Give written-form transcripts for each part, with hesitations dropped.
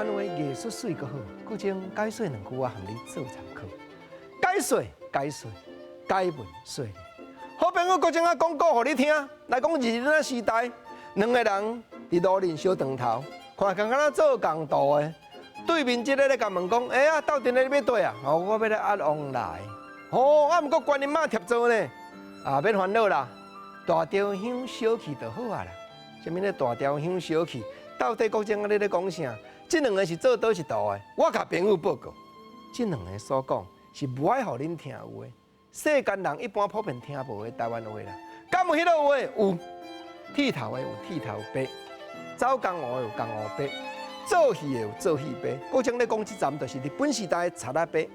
湾话艺术水阁好，古种解说两句话，和你做参考。解说，解文说理。好朋友，古种啊讲故互你听，来讲日那时代，两个人伫路边烧长头，看刚刚做工道的，对面即个咧甲问讲，哎呀，到底咧要对啊？哦，我要来压王来。哦，啊，毋过观音妈贴做呢，啊，免烦恼啦，大雕香烧去就好啊啦。什么咧大雕香烧去？到底古种啊咧讲啥？这两个是做倒一道的，我甲朋友报告，这两个所讲是无爱互恁听有的。世间人一般普遍听无的台湾话啦，敢有迄个话有？剃头的有剃头伯，走江湖的有江湖伯，做戏的有做戏伯。古种咧讲，这站就是日本时代的贼仔伯。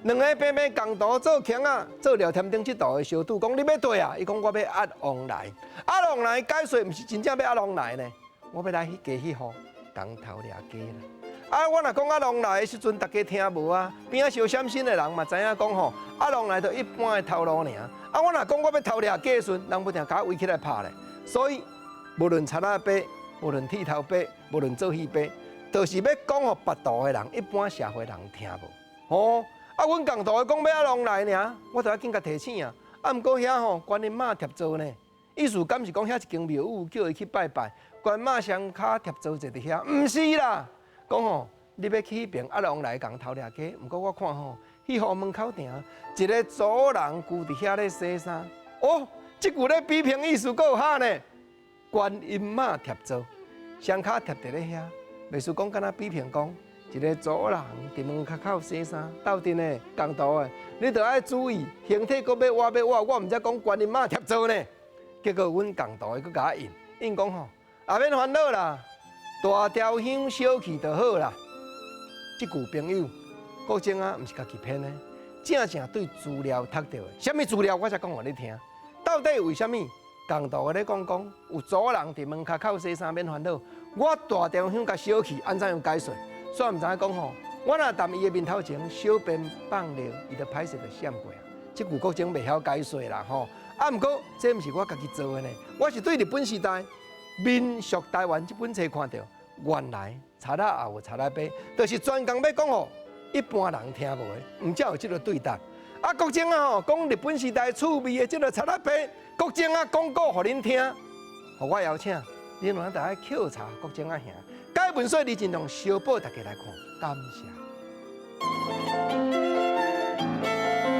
两个平平共图做强啊，做聊天顶这道的小赌，讲你要对啊，伊讲我要压王来，压王来解说，毋是真正要压王来呢，我要来去加去互公头掠鸡啦。啊，我若讲压王来的时阵，大家听无啊，边仔小闪心的人嘛知影讲吼，压王来就一般的头路尔。啊，我若讲我要偷掠鸡的时阵，人不定甲我围起来拍咧。所以无论贼仔伯，无论剃头伯，无论做戏伯，就是要讲互别道的人，一般社会人听无。哦。啊，阮共图的讲要压王来尔，我就要紧甲提醒啊。啊，毋过遐吼观音妈贴做呢，意思敢是讲遐一间庙宇叫伊去拜拜，观音妈双脚贴做坐伫遐，毋是啦。讲吼，你要去迄边压王来共偷掠鸡，毋过我看吼，迄户门口埕一个祖人跪伫遐咧洗衫。哦，即句咧比评意思够有哈呢。观音妈贴做，双脚贴伫咧遐，袂输讲敢若比评讲。一个祖人伫门口洗衫，斗阵呢，共图的，你着爱注意，形体搁要挖，我毋则讲观音妈贴做呢。结果阮共图的搁甲我应讲吼，也免烦恼啦，大雕香烧去就好啦。即句朋友，古种啊，毋是家己编的，正正对资料读到的。什么资料我才讲互你听？到底为什么共图的咧讲有祖人伫门口洗衫免烦恼？我大雕香甲烧去，安怎样解说？所以毋知影讲吼，我若踮伊的面头前小便放尿，伊就歹势就闪过啊。即句古种袂晓解说啦吼。啊，毋过这毋是我家己做的呢，我是对日本时代民俗台湾这本册看到，原来贼仔也有贼仔伯，就是专工要讲吼一般人听无的，毋则有即个对答。啊，古种啊吼，讲日本时代趣味的即个贼仔伯，古种啊讲故互恁听，互我邀请，恁两大家抾查古种啊兄。解文说，你尽量小报大家来看，感谢。